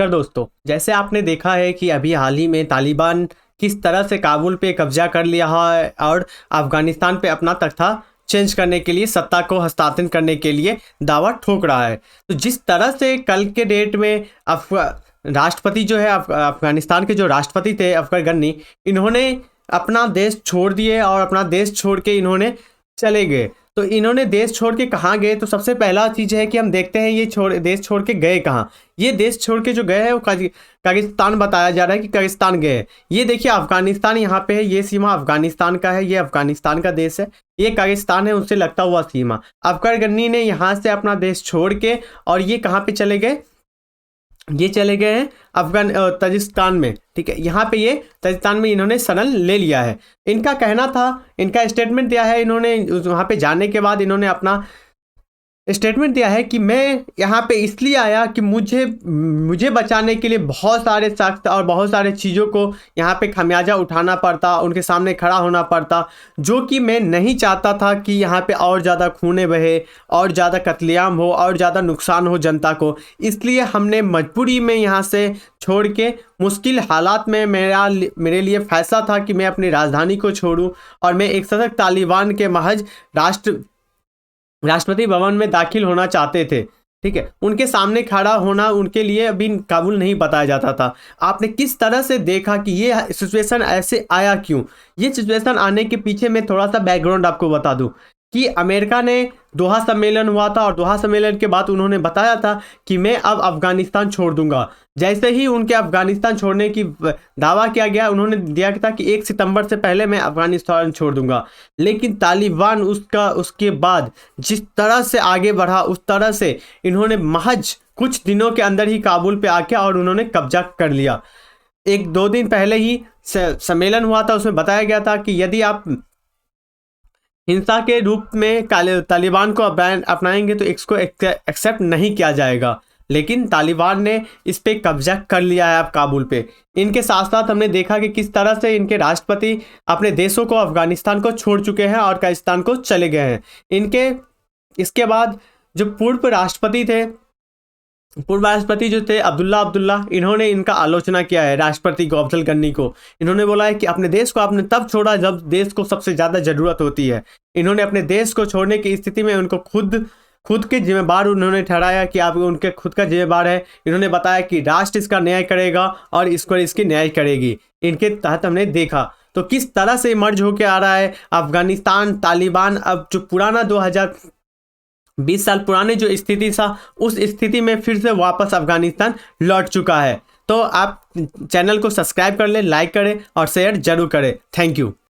नमस्कार दोस्तों। जैसे आपने देखा है कि अभी हाल ही में तालिबान किस तरह से काबुल पे कब्जा कर लिया है और अफगानिस्तान पे अपना तख्ता चेंज करने के लिए, सत्ता को हस्तांतरित करने के लिए दावा ठोक रहा है। तो जिस तरह से कल के डेट में राष्ट्रपति जो है, अफगानिस्तान के जो राष्ट्रपति थे अफगर गनी, इन्होंने अपना देश छोड़ दिए और अपना देश छोड़ के इन्होंने चले गए। तो इन्होंने देश छोड़ के कहाँ गए, तो सबसे पहला चीज़ है कि हम देखते हैं ये देश छोड़ के गए कहाँ। ये देश छोड़ के जो गए हैं वो कगिस्तान बताया जा रहा है कि कगिस्तान गए हैं। ये देखिए अफगानिस्तान यहाँ पे है, ये सीमा अफगानिस्तान का है, ये अफगानिस्तान का देश है, ये कगिस्तान है उससे लगता हुआ सीमा। अफगर गनी ने यहाँ से अपना देश छोड़ के और ये कहाँ पे चले गए, ये चले गए हैं तजिकिस्तान में। ठीक है, यहाँ पे ये तजिकिस्तान में इन्होंने शरण ले लिया है। इनका कहना था, इनका स्टेटमेंट दिया है इन्होंने, वहाँ पे जाने के बाद इन्होंने अपना स्टेटमेंट दिया है कि मैं यहाँ पे इसलिए आया कि मुझे बचाने के लिए बहुत सारे सख्त और बहुत सारे चीज़ों को यहाँ पे खमियाजा उठाना पड़ता, उनके सामने खड़ा होना पड़ता, जो कि मैं नहीं चाहता था कि यहाँ पे और ज़्यादा खूने बहे और ज़्यादा कत्लेआम हो और ज़्यादा नुकसान हो जनता को। इसलिए हमने मजबूरी में यहाँ से छोड़ के मुश्किल हालात में मेरे लिए फ़ैसला था कि मैं अपनी राजधानी को छोड़ूँ और मैं एक सशक्त तालिबान के महज राष्ट्रपति भवन में दाखिल होना चाहते थे। ठीक है, उनके सामने खड़ा होना उनके लिए अभी काबुल नहीं बताया जाता था। आपने किस तरह से देखा कि ये सिचुएशन ऐसे आया क्यों। ये सिचुएशन आने के पीछे मैं थोड़ा सा बैकग्राउंड आपको बता दूं कि अमेरिका ने दोहा सम्मेलन हुआ था और दोहा सम्मेलन के बाद उन्होंने बताया था कि मैं अब अफगानिस्तान छोड़ दूंगा। जैसे ही उनके अफगानिस्तान छोड़ने की दावा किया गया, उन्होंने दिया था कि 1 सितंबर से पहले मैं अफगानिस्तान छोड़ दूंगा। लेकिन तालिबान उसके बाद जिस तरह से आगे बढ़ा, उस तरह से इन्होंने महज कुछ दिनों के अंदर ही काबुल पे आके और उन्होंने कब्जा कर लिया। 1-2 दिन पहले ही सम्मेलन हुआ था, उसमें बताया गया था कि यदि आप हिंसा के रूप में तालिबान को अपनाएंगे तो इसको एक्सेप्ट नहीं किया जाएगा। लेकिन तालिबान ने इस पे कब्जा कर लिया है अब काबुल पे। इनके साथ साथ हमने देखा कि किस तरह से इनके राष्ट्रपति अपने देशों को, अफगानिस्तान को छोड़ चुके हैं और कगिस्तान को चले गए हैं। इसके बाद जो पूर्व राष्ट्रपति जो थे अब्दुल्ला, इन्होंने इनका आलोचना किया है राष्ट्रपति को, अफजल गनी को। इन्होंने बोला है कि अपने देश को आपने तब छोड़ा जब देश को सबसे ज़्यादा ज़रूरत होती है। इन्होंने अपने देश को छोड़ने की स्थिति में उनको खुद के जिम्मेदार उन्होंने ठहराया कि आप उनके खुद का जिम्मेदार है। इन्होंने बताया कि राष्ट्र इसका न्याय करेगा और इसकी न्याय करेगी। इनके तहत हमने देखा तो किस तरह से मर्ज होकर आ रहा है अफगानिस्तान। तालिबान अब जो पुराना 20 साल पुराने जो स्थिति था, उस स्थिति में फिर से वापस अफगानिस्तान लौट चुका है। तो आप चैनल को सब्सक्राइब कर लें, लाइक करें और शेयर जरूर करें। Thank you.